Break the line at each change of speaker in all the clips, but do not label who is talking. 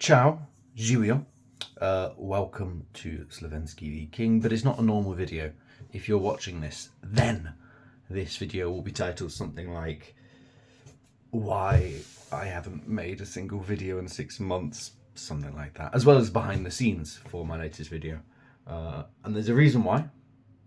Ciao, Julio. Welcome to Slovensky the King, but it's not a normal video. If you're watching this, then this video will be titled something like Why I Haven't Made a Single Video in 6 months, something like that, as well as behind the scenes for my latest video. And there's a reason why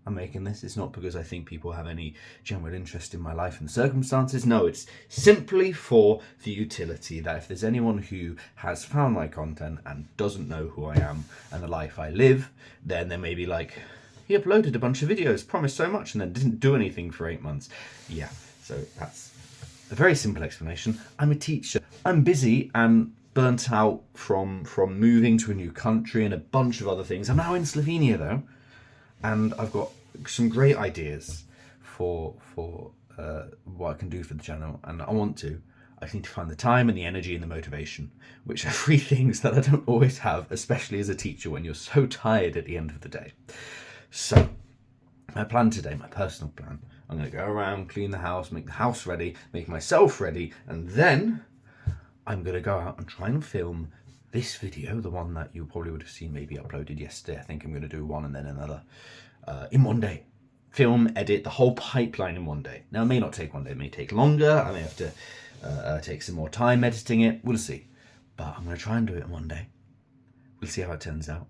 I'm making this. It's not because I think people have any general interest in my life and circumstances. No, it's simply for the utility that if there's anyone who has found my content and doesn't know who I am and the life I live, then they may be like, he uploaded a bunch of videos, promised so much, and then didn't do anything for 8 months. Yeah, so that's a very simple explanation. I'm a teacher. I'm busy and burnt out from moving to a new country and a bunch of other things. I'm now in Slovenia though, and I've got some great ideas for what I can do for the channel, and I need to find the time and the energy and the motivation, which are three things that I don't always have, especially as a teacher when you're so tired at the end of the day. So my plan today, my personal plan, I'm going to go around, clean the house, make the house ready, make myself ready, and then I'm going to go out and try and film this video, the one that you probably would have seen maybe uploaded yesterday. I think I'm going to do one and then another in one day. Film, edit, the whole pipeline in one day. Now, it may not take one day, it may take longer. I may have to take some more time editing it. We'll see. But I'm going to try and do it in one day. We'll see how it turns out.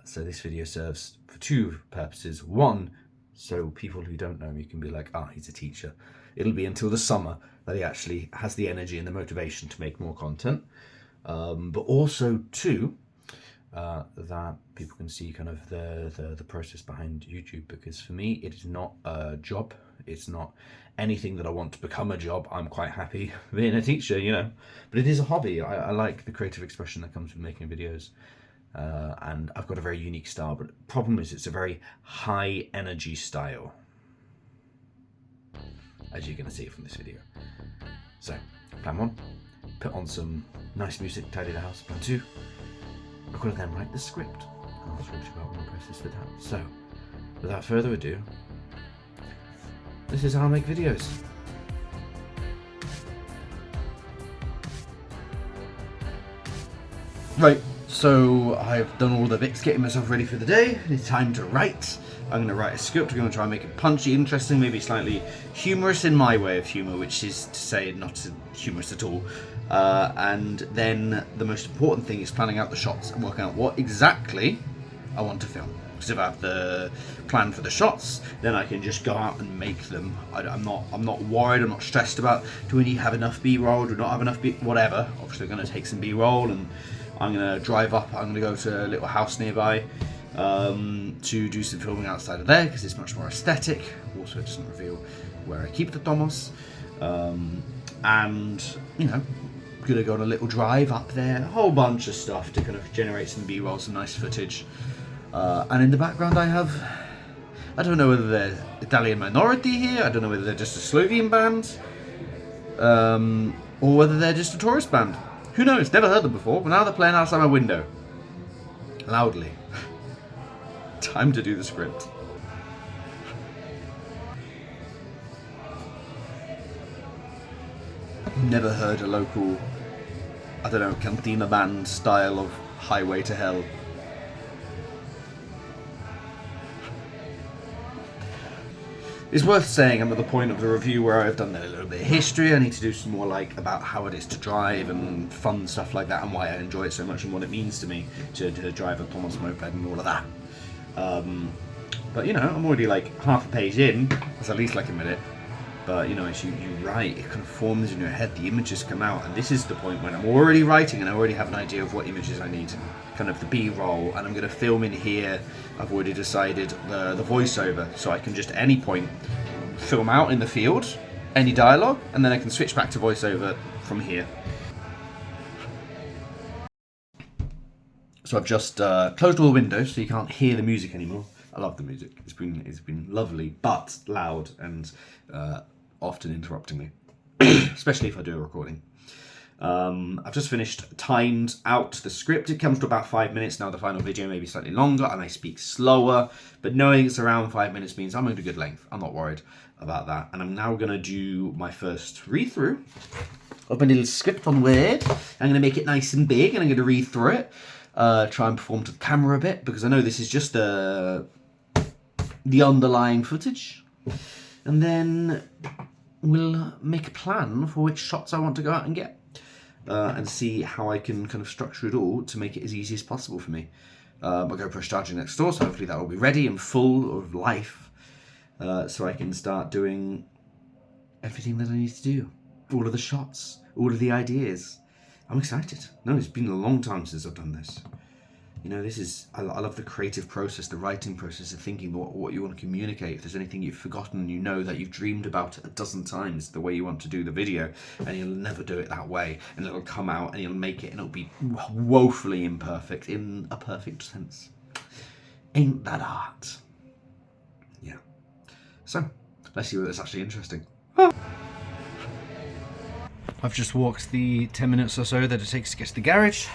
So this video serves for two purposes. One, so people who don't know me can be like, he's a teacher. It'll be until the summer that he actually has the energy and the motivation to make more content. But also two, that people can see kind of the process behind YouTube, because for me it is not a job. It's not anything that I want to become a job. I'm quite happy being a teacher, you know, but it is a hobby. I like the creative expression that comes with making videos, and I've got a very unique style, but the problem is it's a very high energy style, as you're going to see from this video. So plan one, put on some nice music, tidy the house. Plan two, I've got to then write the script, and I'll talk to you about one process with that. So without further ado, this is how I make videos. Right, so I've done all the bits getting myself ready for the day. It's time to write. I'm going to write a script. I'm going to try and make it punchy, interesting, maybe slightly humorous in my way of humour, which is to say not humorous at all. And then the most important thing is planning out the shots and working out what exactly I want to film. Because if I have the plan for the shots, then I can just go out and make them. I'm not worried. I'm not stressed about, do we have enough B-roll? Do we not have enough whatever. Obviously, I'm going to take some B-roll, and I'm going to drive up. I'm going to go to a little house nearby to do some filming outside of there, because it's much more aesthetic. Also, it doesn't reveal where I keep the Tomos. And, you know, gonna go on a little drive up there, a whole bunch of stuff to kind of generate some B-roll, some nice footage. And in the background I don't know whether they're Italian minority here, I don't know whether they're just a Slovene band, or whether they're just a tourist band. Who knows, never heard them before, but now they're playing outside my window. Loudly. Time to do the script. Never heard a local, I don't know, cantina band style of Highway to Hell. It's worth saying I'm at the point of the review where I've done a little bit of history. I need to do some more like about how it is to drive and fun stuff like that, and why I enjoy it so much and what it means to me to drive a Tomos moped and all of that. But you know, I'm already like half a page in. It's at least like a minute. But you know, as you write, it kind of forms in your head, the images come out, and this is the point when I'm already writing and I already have an idea of what images I need, kind of the B-roll, and I'm going to film in here. I've already decided the voiceover, so I can just at any point film out in the field, any dialogue, and then I can switch back to voiceover from here. So I've just closed all the windows so you can't hear the music anymore. I love the music. It's been lovely, but loud and often interrupting me, especially if I do a recording.
I've just finished, timed out the script. It comes to about 5 minutes now. The final video may be slightly longer and I speak slower, but knowing it's around 5 minutes means I'm at a good length. I'm not worried about that. And I'm now going to do my first read through of my little script on Word. I'm going to make it nice and big and I'm going to read through it. Try and perform to the camera a bit, because I know this is just the underlying footage. And then we'll make a plan for which shots I want to go out and get. And see how I can kind of structure it all to make it as easy as possible for me. My GoPro's charging next door, so hopefully that will be ready and full of life, so I can start doing everything that I need to do. All of the shots, all of the ideas. I'm excited. No, it's been a long time since I've done this. You know, this is, I love the creative process, the writing process of thinking what you want to communicate. If there's anything you've forgotten, you know that you've dreamed about it a dozen times, the way you want to do the video, and you'll never do it that way. And it'll come out and you'll make it and it'll be woefully imperfect in a perfect sense. Ain't that art? Yeah. So, let's see whether it's actually interesting. I've just walked the 10 minutes or so that it takes to get to the garage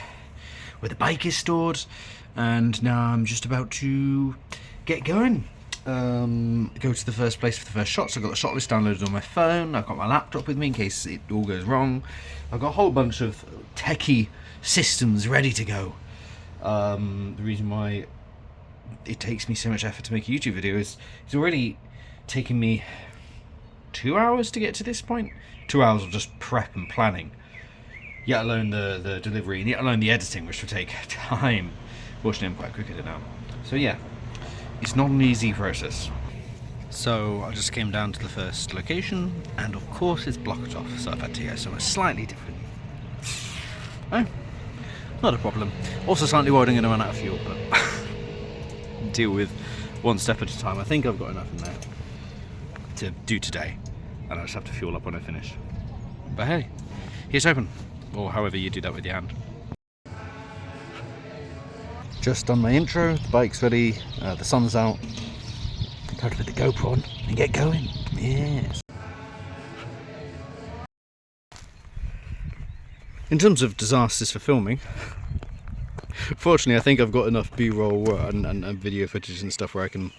where the bike is stored, and now I'm just about to get going. Go to the first place for the first shots. I've got the shot list downloaded on my phone. I've got my laptop with me in case it all goes wrong. I've got a whole bunch of techie systems ready to go. The reason why it takes me so much effort to make a YouTube video is it's already taken me 2 hours to get to this point. 2 hours of just prep and planning, yet alone the delivery, and yet alone the editing, which will take time. Fortunately, I'm quite quick at it now. So yeah, it's not an easy process. So I just came down to the first location, and of course it's blocked off, so I've had to go somewhere slightly different. Oh, not a problem. Also slightly worried I'm going to run out of fuel, but deal with one step at a time. I think I've got enough in there to do today, and I just have to fuel up when I finish. But hey, it's open, or however you do that with your hand. Just done my intro, the bike's ready, the sun's out. Time to put the GoPro on and get going. Yes. In terms of disasters for filming, fortunately I think I've got enough B-roll and video footage and stuff where I can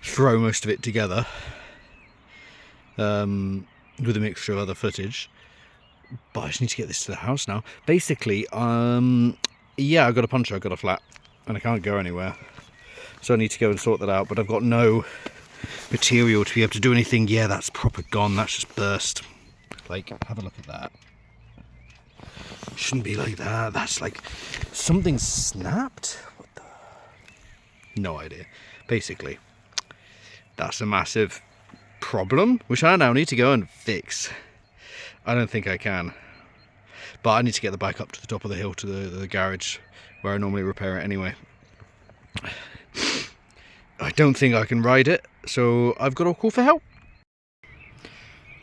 throw most of it together. With a mixture of other footage, but I just need to get this to the house now. Basically, yeah, I've got a puncture, I've got a flat, and I can't go anywhere, so I need to go and sort that out. But I've got no material to be able to do anything. Yeah, that's proper gone. That's just burst. Like, have a look at that. Shouldn't be like that. That's like something snapped. What the? No idea. Basically, that's a massive problem, which I now need to go and fix. I don't think I can, but I need to get the bike up to the top of the hill to the garage where I normally repair it anyway. I don't think I can ride it, so I've got to call for help.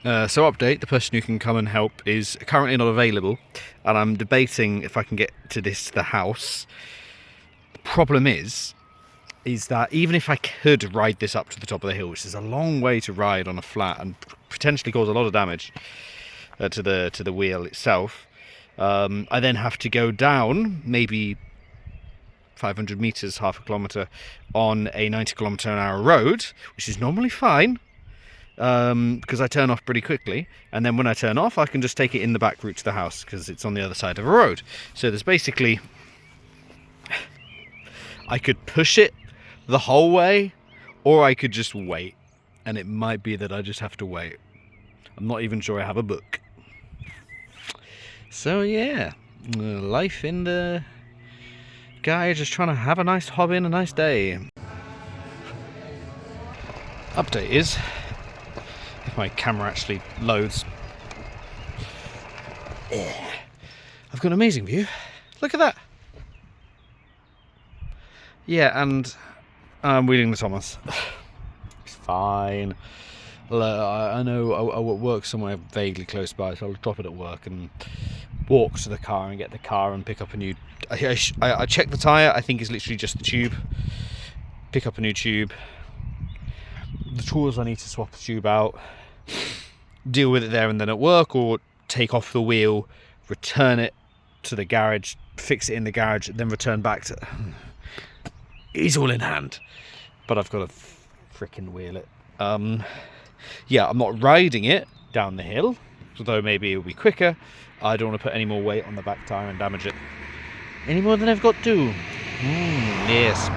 So update, the person who can come and help is currently not available, and I'm debating if I can get to the house. The problem is that even if I could ride this up to the top of the hill, which is a long way to ride on a flat and potentially cause a lot of damage to the wheel itself, I then have to go down maybe 500 meters, half a kilometer, on a 90 kilometer an hour road, which is normally fine because I turn off pretty quickly, and then when I turn off I can just take it in the back route to the house because it's on the other side of a road. So there's basically, I could push it the whole way, or I could just wait, and it might be that I just have to wait. I'm not even sure I have a book. So yeah, life in the guy just trying to have a nice hobby and a nice day. Update is, if my camera actually loads, I've got an amazing view. Look at that. Yeah, and I'm wheeling the Tomos. It's fine. I know I work somewhere vaguely close by, so I'll drop it at work and walk to the car and get the car and pick up a new... I check the tyre, I think it's literally just the tube. Pick up a new tube. The tools I need to swap the tube out. Deal with it there and then at work, or take off the wheel,
return it to the garage, fix it in the garage, then return back to... It's all in hand. But I've got to frickin' wheel it. Yeah, I'm not riding it down the hill, although maybe it'll be quicker. I don't want to put any more weight on the back tyre and damage it any more than I've got to. Yes.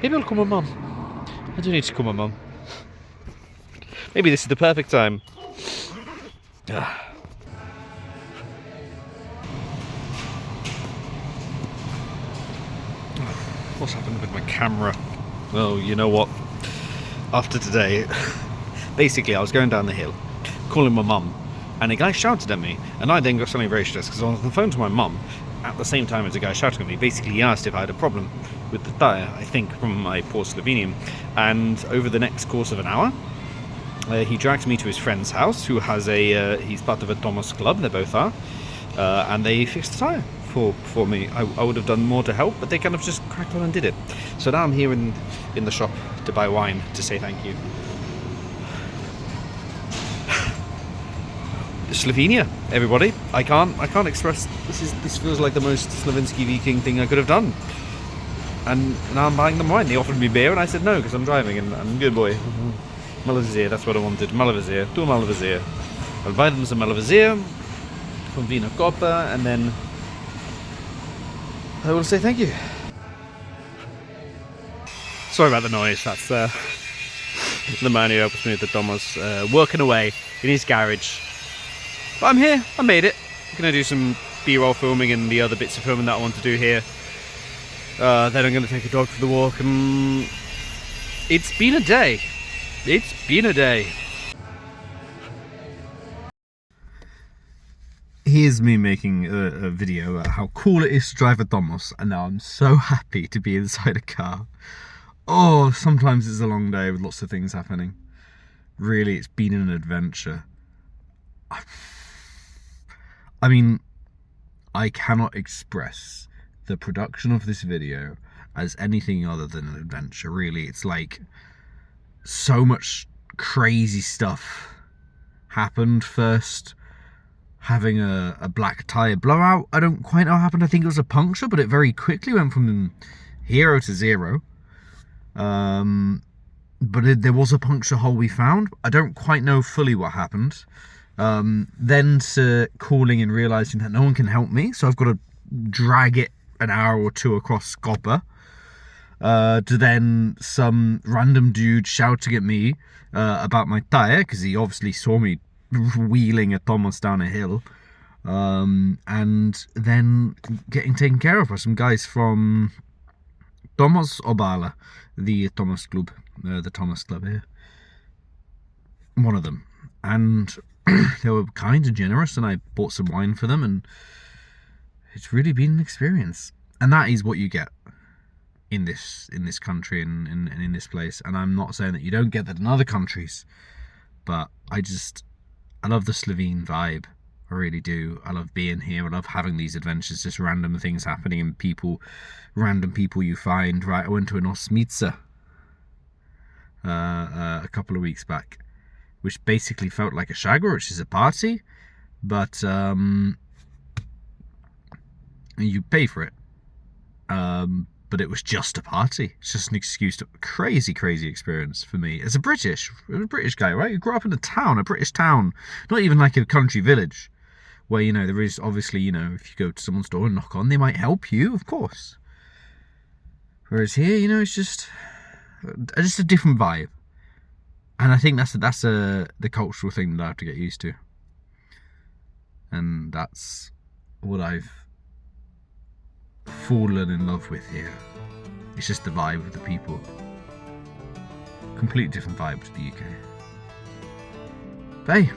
Maybe I'll call my mum. I do need to call my mum. Maybe this is the perfect time. What's happened with my camera? Well, you know what? After today, basically I was going down the hill, calling my mum, and a guy shouted at me, and I then got suddenly very stressed because I was on the phone to my mum at the same time as a guy shouting at me. Basically, he asked if I had a problem with the tyre, I think from my poor Slovenian, and over the next course of an hour, he dragged me to his friend's house, who has he's part of a Tomos club, they both are, and they fixed the tyre for me. I would have done more to help, but they kind of just cracked on and did it. So now I'm here in the shop to buy wine to say thank you. Slovenia, everybody. I can't express. This feels like the most Slovenski Viking thing I could have done. And now I'm buying them wine. They offered me beer, and I said no because I'm driving, and I'm a good boy. Malvasia, that's what I wanted. Malvasia, two Malvasia. I'll buy them some Malvasia from Vina Copa, and then I will say thank you. Sorry about the noise. That's the man who helps me with the Tomos, working away in his garage. But I'm here. I made it. I'm gonna do some B-roll filming and the other bits of filming that I want to do here. Then I'm gonna take a dog for the walk. It's been a day. It's been a day. Here's me making a video about how cool it is to drive a Tomos, and now I'm so happy to be inside a car. Oh, sometimes it's a long day with lots of things happening. Really, it's been an adventure. I mean, I cannot express the production of this video as anything other than an adventure, really. It's like so much crazy stuff happened. First, having a black tyre blowout. I don't quite know what happened. I think it was a puncture, but it very quickly went from 0 to 0. But there was a puncture hole we found. I don't quite know fully what happened. Then to calling and realising that no one can help me, so I've got to drag it an hour or two across Koper. To then some random dude shouting at me about my tyre, because he obviously saw me wheeling a Tomos down a hill, and then getting taken care of by some guys from Tomos Obala, the Tomos Club, the Tomos Club here. One of them. And they were kind and generous, and I bought some wine for them, and it's really been an experience. And that is what you get in this country and in this place. And I'm not saying that you don't get that in other countries, but I love the Slovene vibe. I really do. I love being here. I love having these adventures, just random things happening and random people you find. Right, I went to an Osmica a couple of weeks back, which basically felt like a shagwa, which is a party, but you pay for it. But it was just a party. It's just an excuse to crazy experience for me as a British guy, right? You grew up in a British town, not even like a country village, where, you know, there is obviously, you know, if you go to someone's door and knock on, they might help you, of course. Whereas here, you know, it's just a different vibe. And I think that's the cultural thing that I have to get used to. And that's what I've fallen in love with here. It's just the vibe of the people. Completely different vibe to the UK. But hey,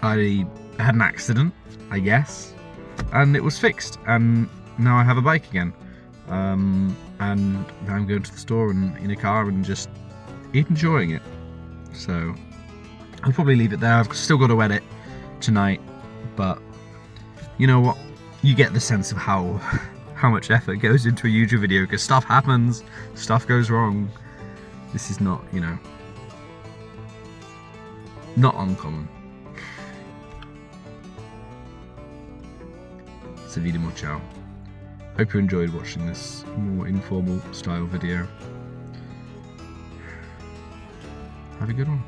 I had an accident, I guess, and it was fixed, and now I have a bike again. And now I'm going to the store and in a car and just enjoying it. So I'll probably leave it there. I've still got to edit tonight, but you know what? You get the sense of how much effort goes into a YouTube video, because stuff happens, stuff goes wrong. This is not, you know, not uncommon. Se vidimo, ciao. Hope you enjoyed watching this more informal style video. Have a good one.